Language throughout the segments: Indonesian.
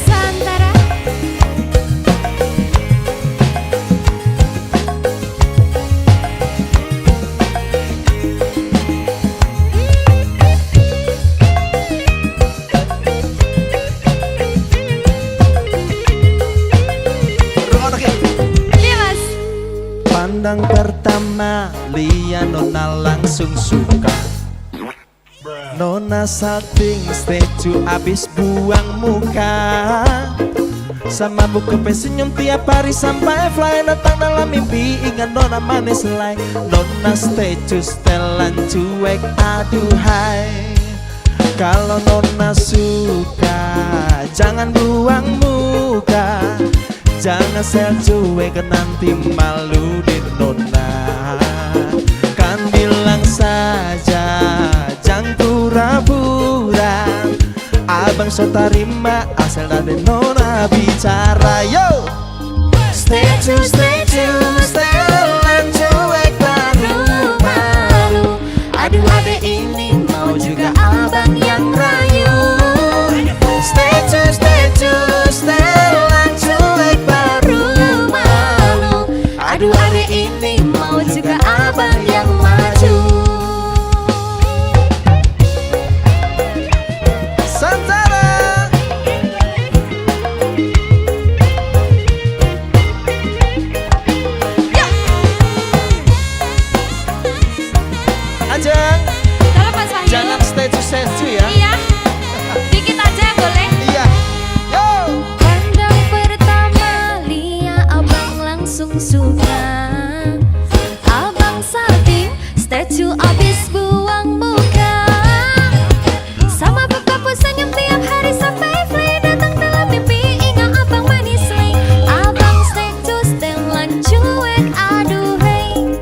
Santara. Iya mas. Pandang pertama lihat Nona langsung suka. Nona salting statue abis buang muka. Sama buku senyum tiap hari sampai fly. Datang dalam mimpi ingat Nona manis selai. Nona statue setelan cuek aduhai. Kalau Nona suka jangan buang muka. Jangan sel cuek nanti malu di Nona. Kan bilang saja jangan pura-pura. Abang so tarima asal dari Nona bicara. Yo, statue setelan cuek baru malu. Aduh adek ini mau juga abang yang rayu. Statue setelan cuek baru malu. Aduh adek ini mau juga abang yang maju. Santara. Ya. Ajeng, Kalau Mas Wahyu. jangan statue ya. Iya. Dikit aja boleh. Iya. Yo. Pandang pertama lihat abang langsung suka. Abang salting statue abis buang muka. Sama beberapa senyum tiap hari sampai fly. Datang dalam mimpi ingat abang manis lay. Abang statue setelan cuek aduh hey.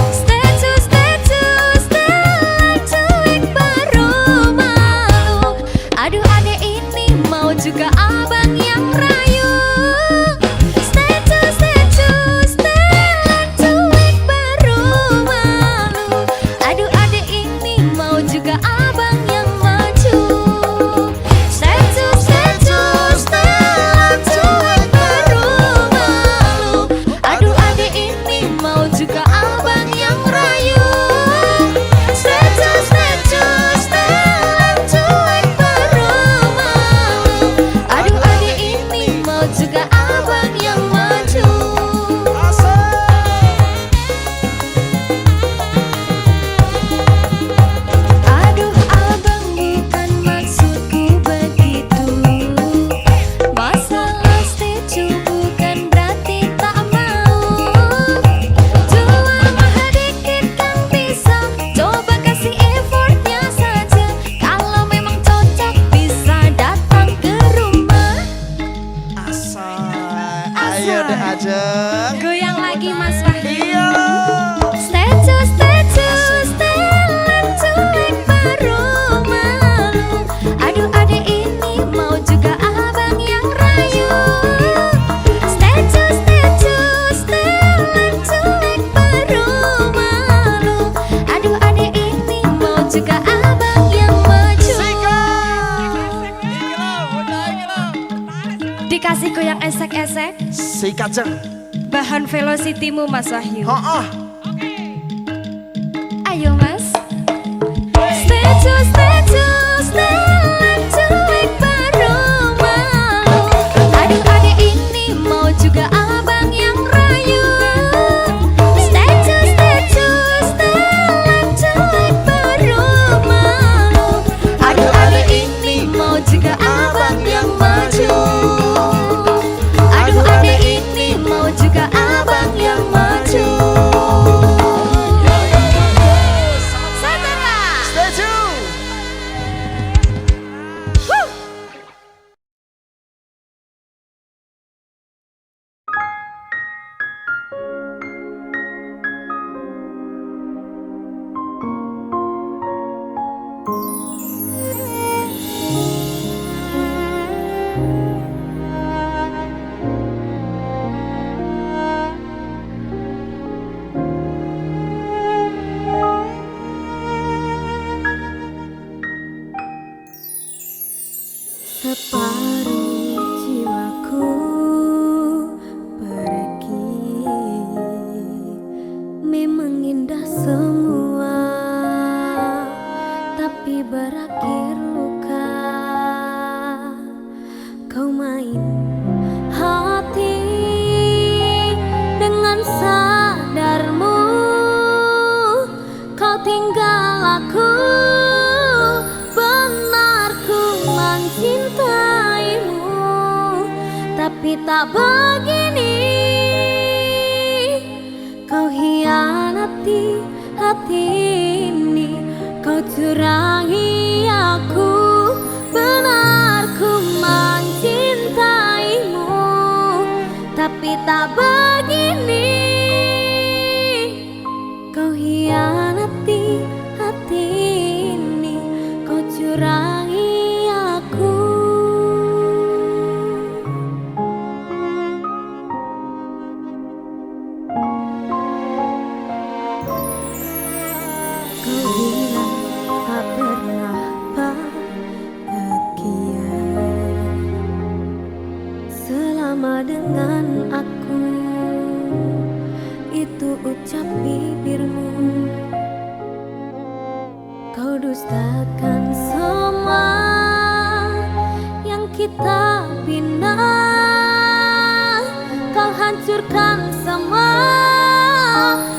Statue setelan cuek baru malu. Aduh adek ini mau juga abang yang rayu. Statue setelan cuek baru malu. Aduh adek ini mau juga abang yang maju. Statue setelan cuek baru malu. Aduh adek ini mau juga abang yang rayu. Statue setelan cuek baru malu. Aduh adek ini mau juga abang yang maju. Aduh abang bukan maksudku begitu. Masalah statue bukan berarti tak mau. Jual mahal dikit kan bisa. Coba kasih effortnya saja. Kalau memang cocok bisa datang ke rumah. Asal. Ayo deh Ajeng. Goyang lagi Mas Wahyu. Iya. Statue setelan cuek baru malu. Aduh adek ini mau juga abang yang rayu. Statue setelan cuek baru malu. Aduh adek ini mau juga abang yang maju. Dikasih goyang esek-esek. Sikat Jeng. Bahan velocity-mu Mas Wahyu. Oh. Ayo Mas. Statue setelan cuek baru malu. Aduh adek ini mau juga abang yang rayu. Statue setelan cuek baru malu. Aduh adek ini mau juga abang yang maju. Aduh adek ini mau juga abang yang maju. Separuh jiwaku pergi, memang indah semua, tapi berakhir luka. Kau main hati dengan sadarmu, kau tinggal aku. Cintaimu, tapi tak begini. Kau hianati hati ini, kau curangi aku. Benar ku mencintaimu, tapi tak begini. Kau hianati hati ini, kau curangi aku. Kau bilang tak pernah bahagia selama dengan aku, itu ucap bibirmu. Kau dustakan semua yang kita bina, kau hancurkan semua.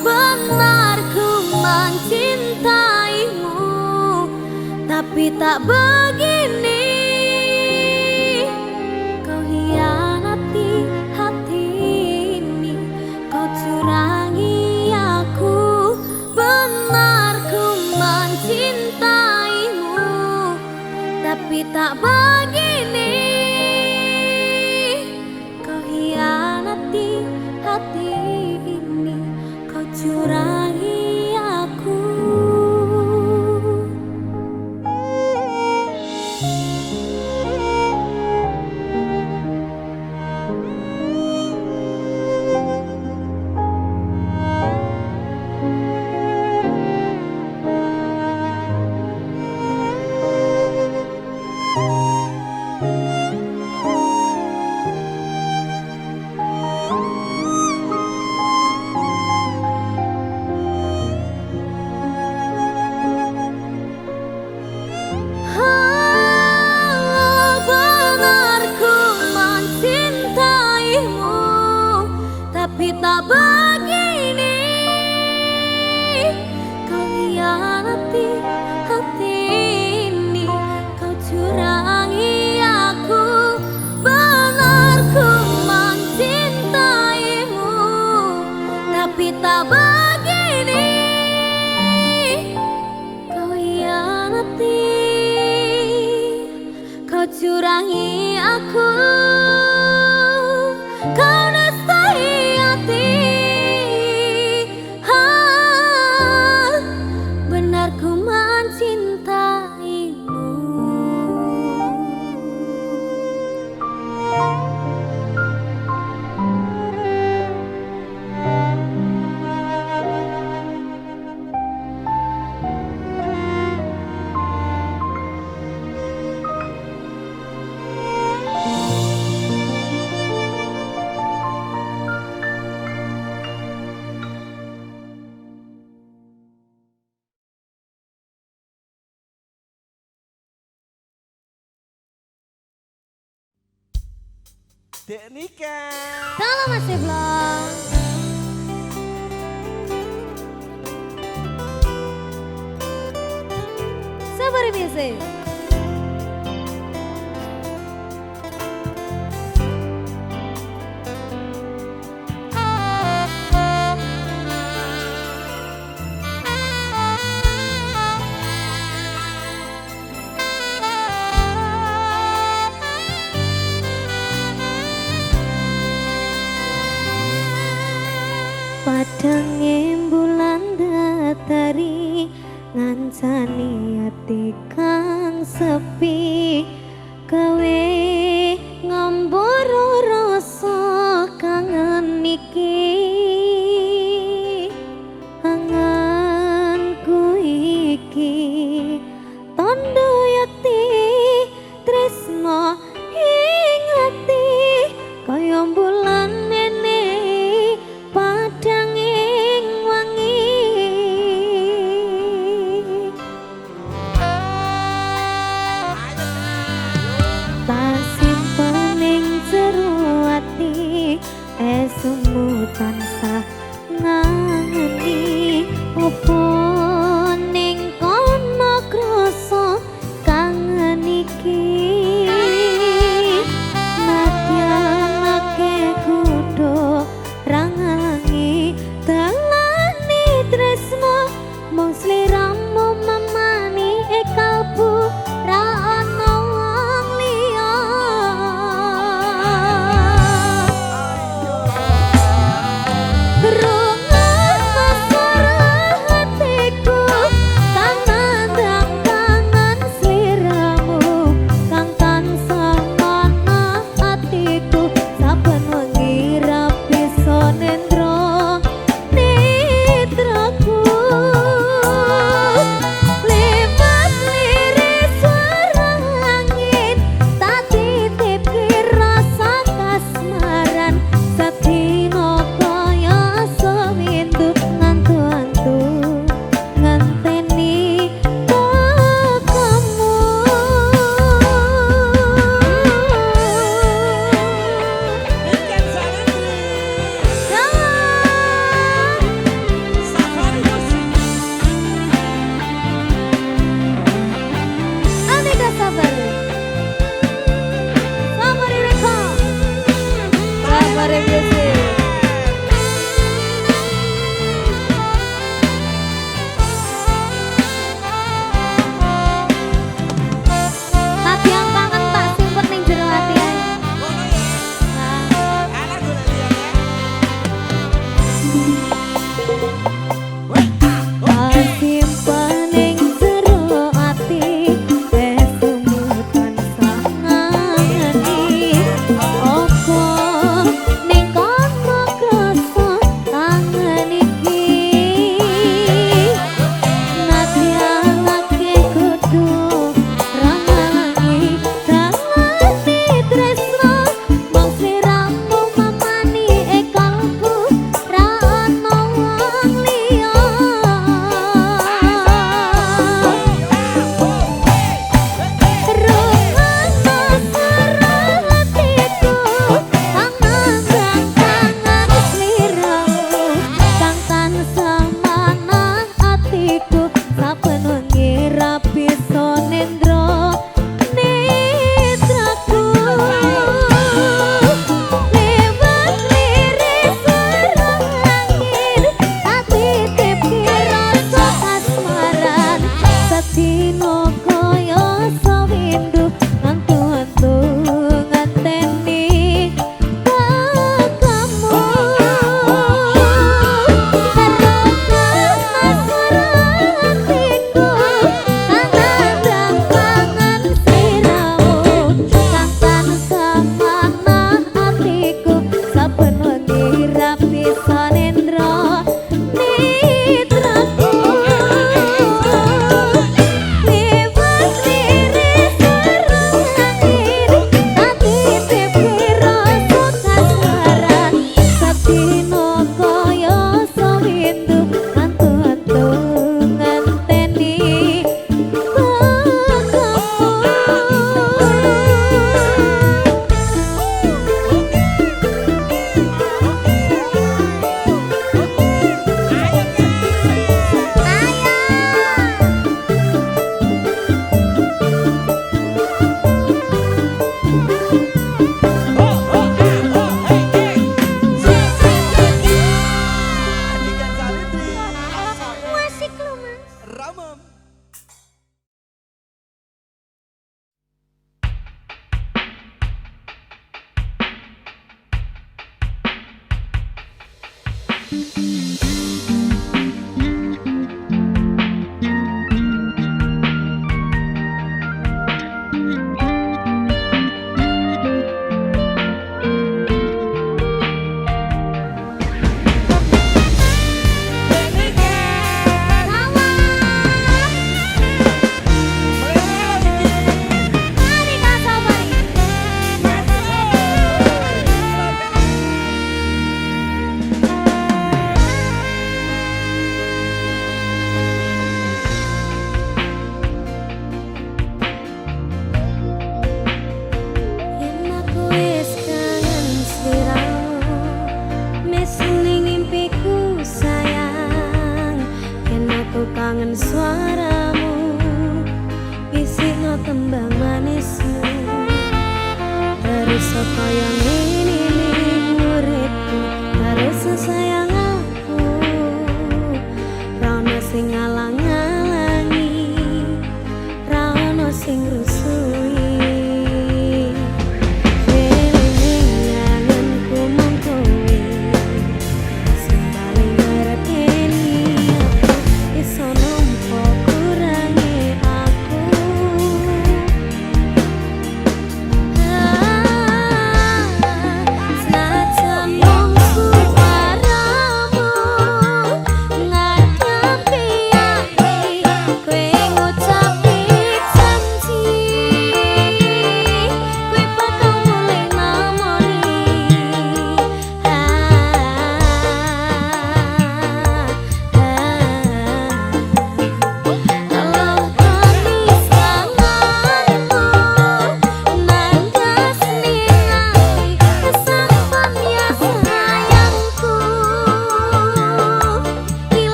Benar ku mencintaimu, tapi tak begini. Kau hianati hati ini, kau curangi aku. Benar ku mencintaimu, tapi tak begini. Kau hianati hati ini, kau curangi aku. Tapi tak begini. Kau hianati hati ini, kau curangi aku. Benar ku mencintaimu, tapi tak begini. Kau hianati, kau curangi aku. Kau dustai hati, benar ku mencintaimu. Dek Nika. Halo Mas Iblong. Sabar biasa. Padang bulan datari ngancani ati kang sepi, gawe ngambara rasa kangen iki. Anganku iki tondo yati tresno Yen aku wis kangen sliramu, mesening impiku sayang. Yen aku kangen suaramu, bisikno tembang manismu. Terus kaya ngene ning uripku, terus sayang aku. Ra ono sing ngalang-alangi, ra ono sing rusui.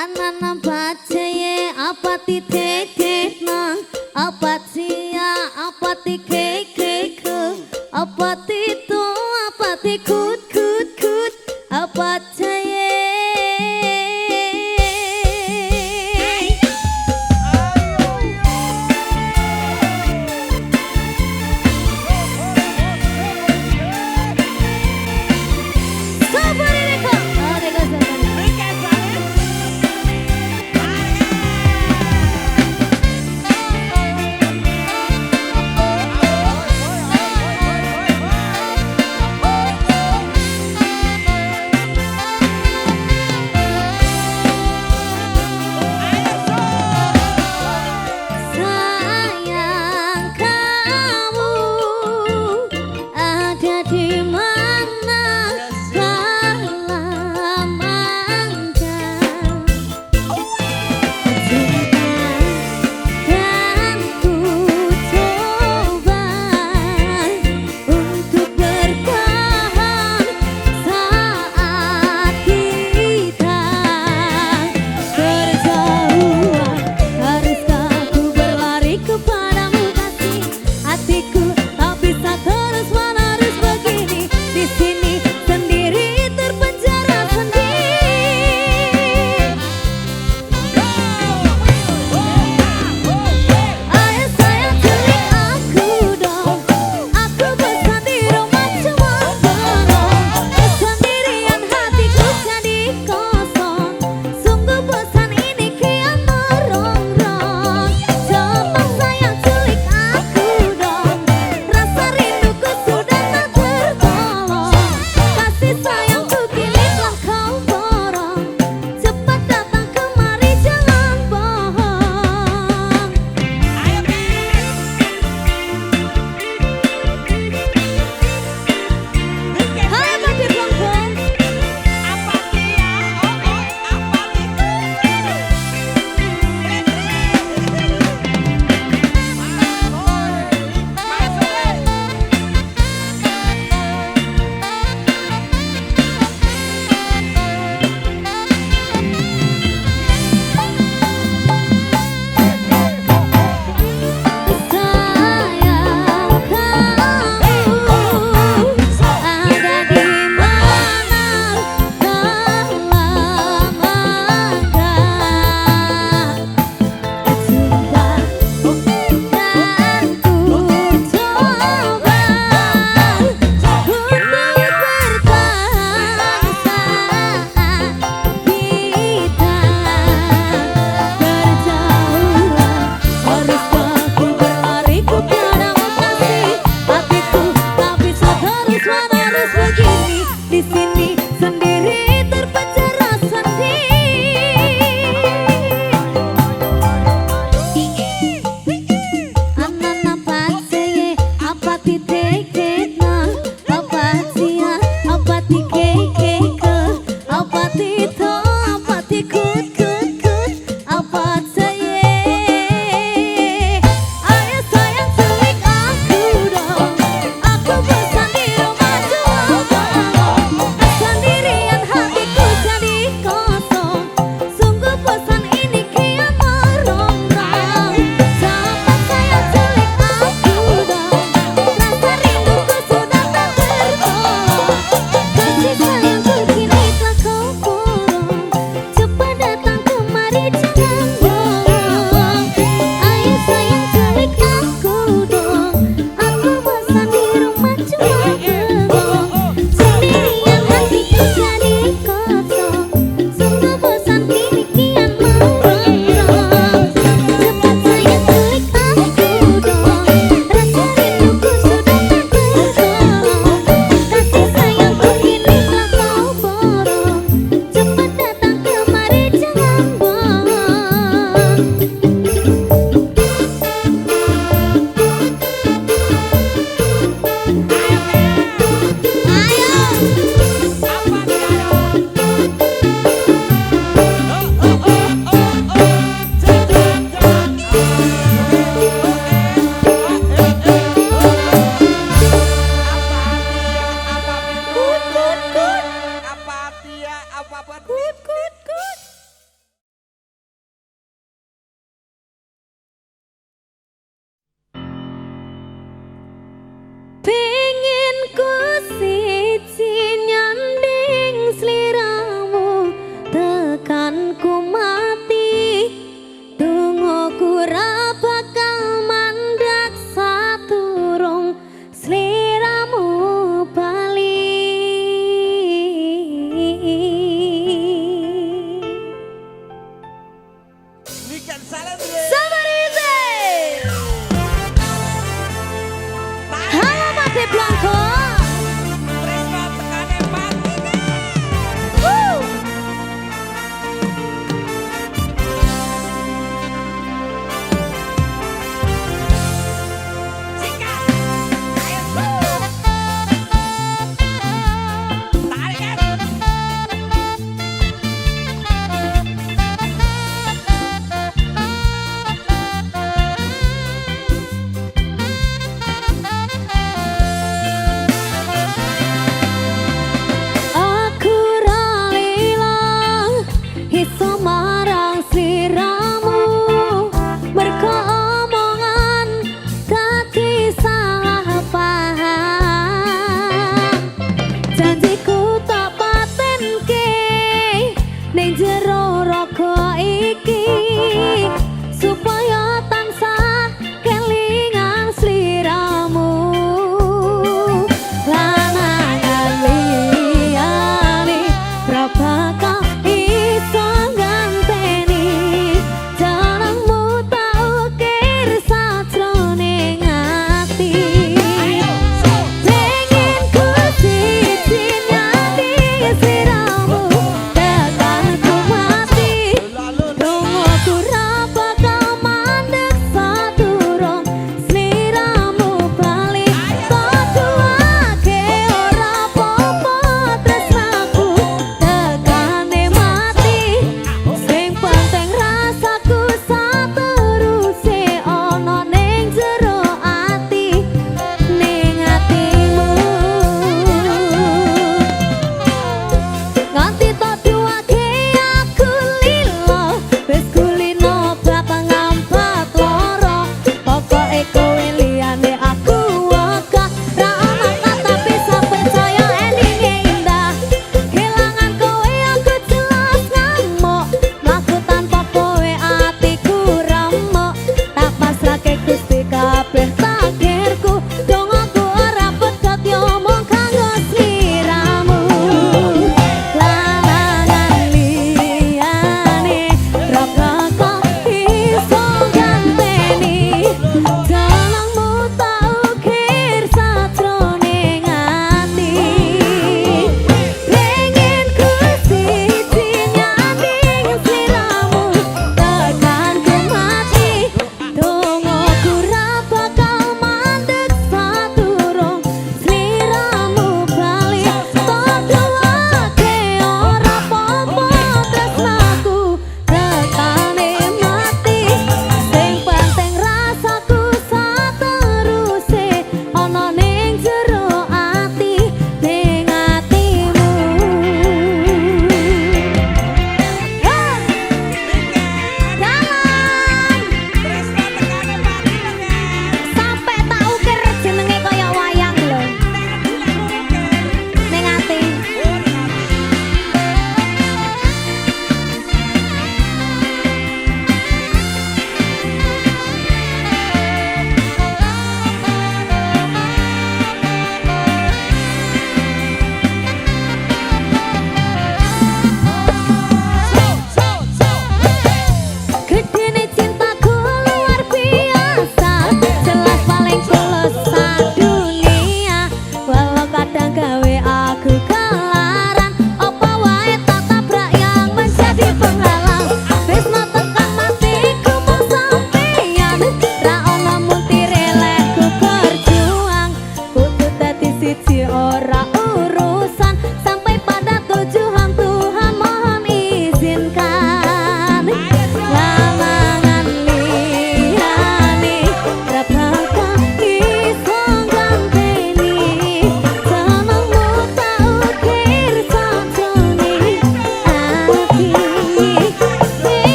Anana bacaye apati te nang apati ya apati ke apati tu apati kut apacaye Sabari reko reko sabari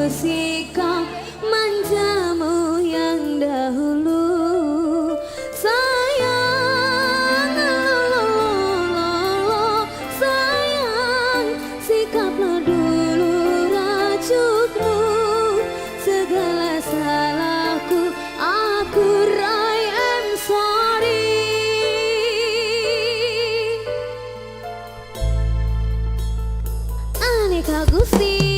sikap manjamu yang dahulu. Sayang, sayang, sikaplah dulu rajukmu. Segala salahku, aku I am sorry. Aneka Gusti.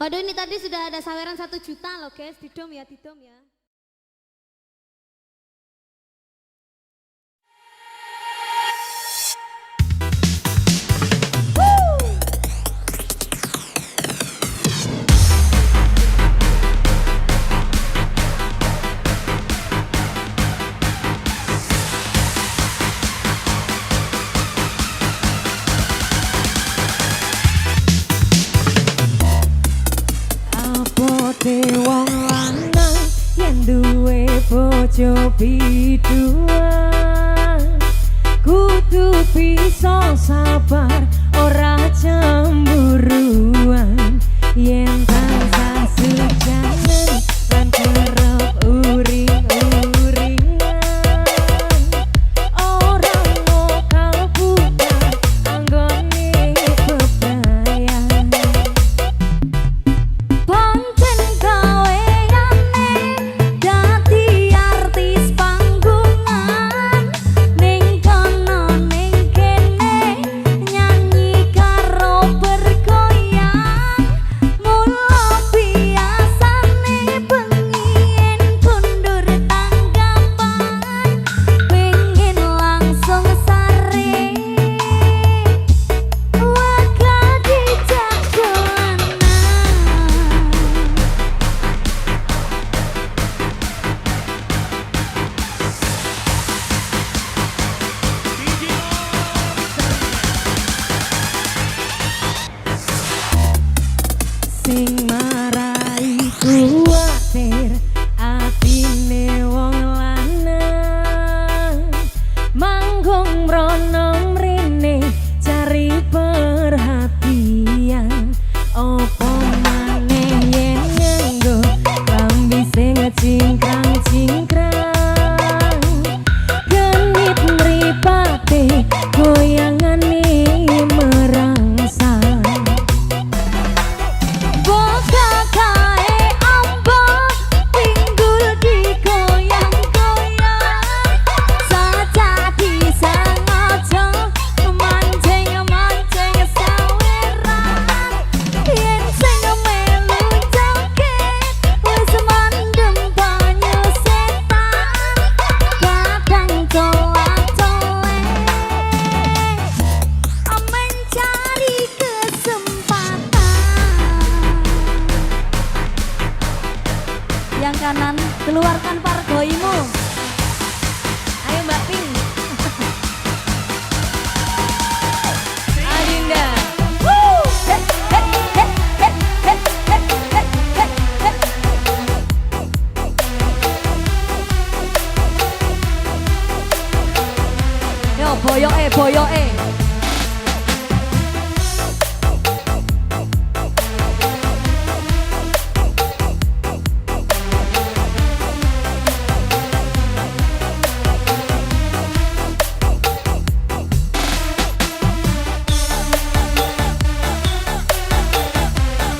Waduh, ini tadi sudah ada saweran 1 juta loh guys, didom ya, didom ya. bojo biduan kudu bisa sabar ora cemburuan yen tansah sujangan lan kerep uring-uringan ora mokal bukan anggone bebrayan pancen gaweane dadi artis panggungan ning kono ning kene nyanyi karo bergoyang mula biasane pengin kundur tanggapan pengen langsung sare waga dijak dolanan sing marai kuwatir atine wong lanang manggung mrono mrene cari perhatian opo maneh yen nganggo klambi sing cingkrang-cingkrang genit mripate goyangane merangsang boga kae ambo pinggul digoyang-goyang saja disengaja mancing-mancing saweran yen sing melu joget wis mandem banyu setan kadang colak-colek mencari kesempatan yang kanan keluarkan pargoimu ayo Mbak Pink Adinda yo boyoke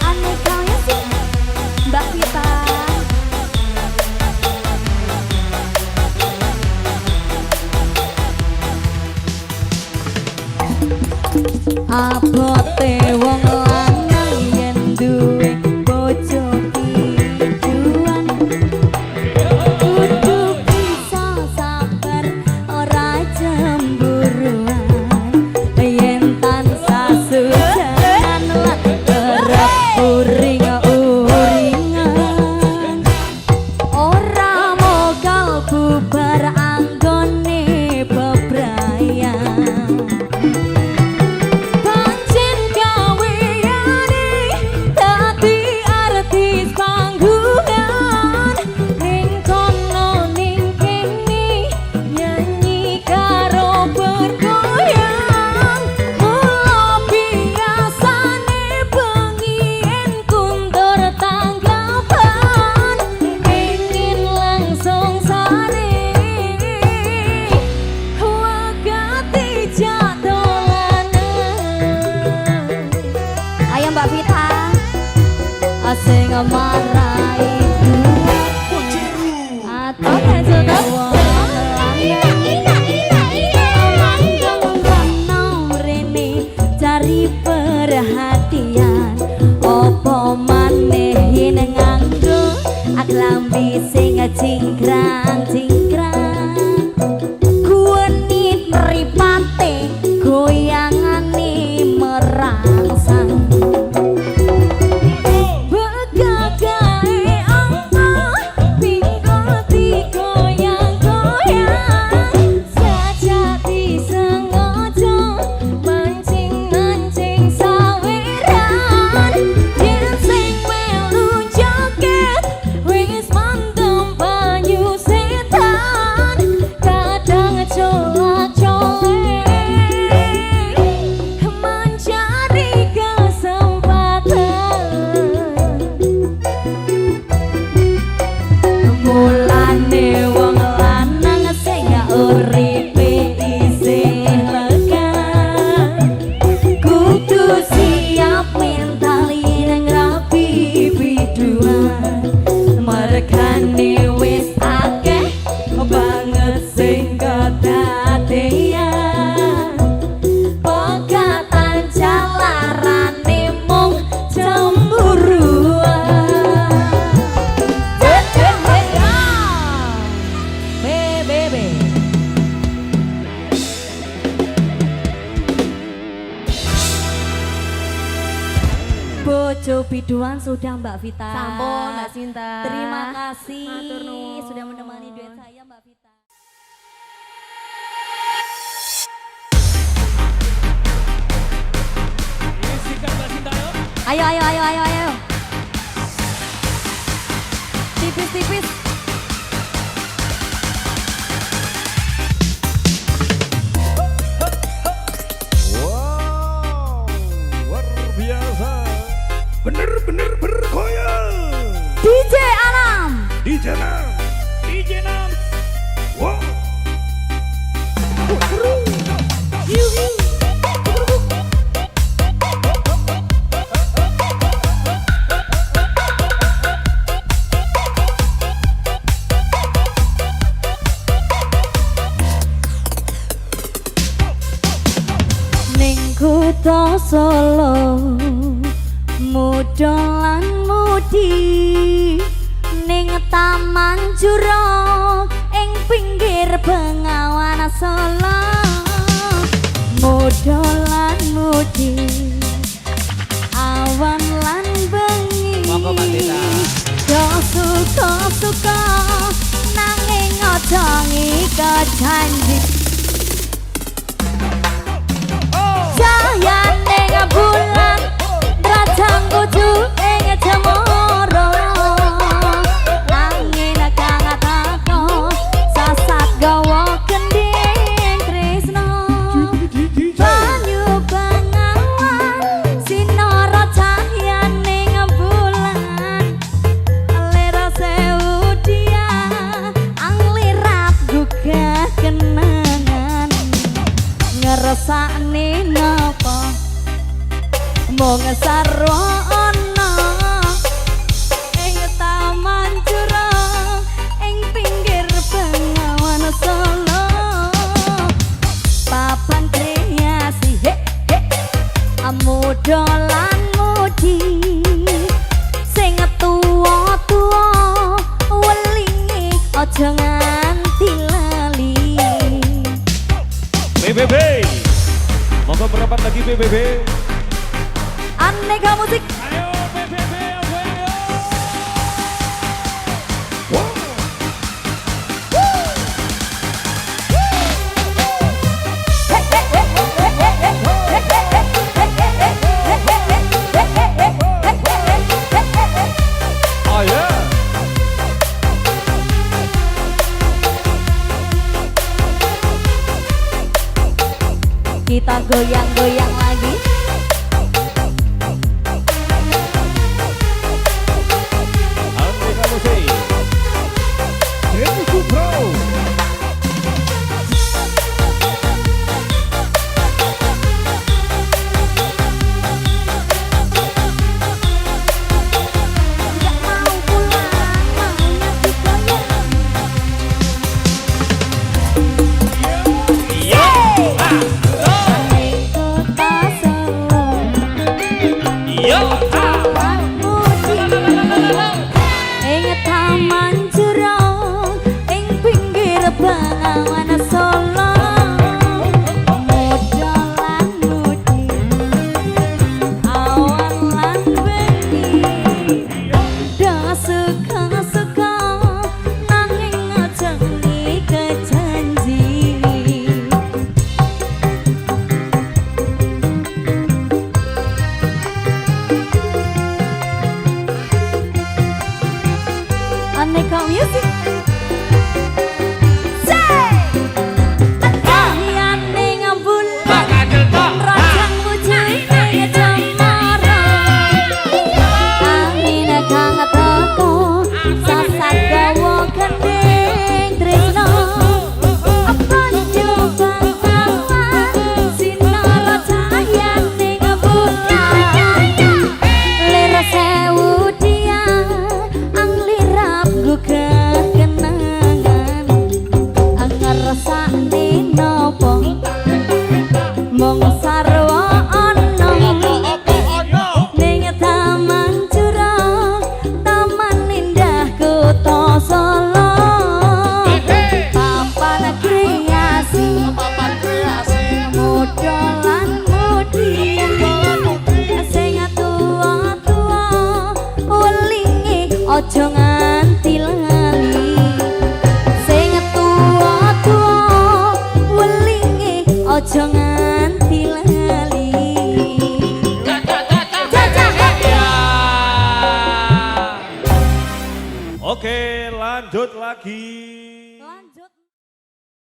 aneh kaya sih Mbak Vita abote wong lanang yen duwe bojo biduan kudu bisa sabar ora cemburuan yen tansah sujangan lan kerep uring-uringan ora mogal bubar anggone bebrayan pancen gaweane dadi artis panggungan ning kono ning kene nyanyi karo bergoyang mula biasane pengin kundur tanggapan pengen langsung sare waga dijak dolanan ayo Mbak Vita sing marai atau kejodoh cari perhatian opo maneh yen nganggo aklambi sing cingkrang-cingkrang kuwenit mripate goyangane merangsang begagae angka pinggul digoyang-goyang saja disengaja mancing-mancing saweran yen sing melu joget wis mandem banyu setan Bojo biduan sudah Mbak Vita. Sampun Mbak Sinta. Terima kasih Matur nuwun. sudah menemani duet saya Mbak Vita. Ayo, ayo, ayo, ayo, ayo. Tipis-tipis. Wow, luar biasa. Bener-bener bergoyang. DJ Alam. DJ Nam. DJ Nam. Wow. Ning kutha Solo mudolan mudi ning Taman Jurok ing pinggir Bengawan Solo mudolan mudi awan lan bengi Monggo Mbak Tita. do suka-suka nanging aja ngikejanji cahayane bulan rajang kudu ing jemoro angin kang tako sasat gawa kending tresno banyu bengawan sinara cahayane bulan lera sewu dia anglirat gugah kenangan ngeresakne napa mung sarwana ing Taman Jurok ing pinggir Bengawan Solo papan kreasi he he amudolan mudi sing tuwa-tuwa welingi aja nganti lali. PBB. Monggo merapat lagi PBB. Aneka musik. Ayo PBB, ayo. Wow. Oh yeah. Kita goyang-goyang lagi. Aneka musik. Denny Pro. Gak mau pulang, maunya digoyang. Ning kota Solo Yo.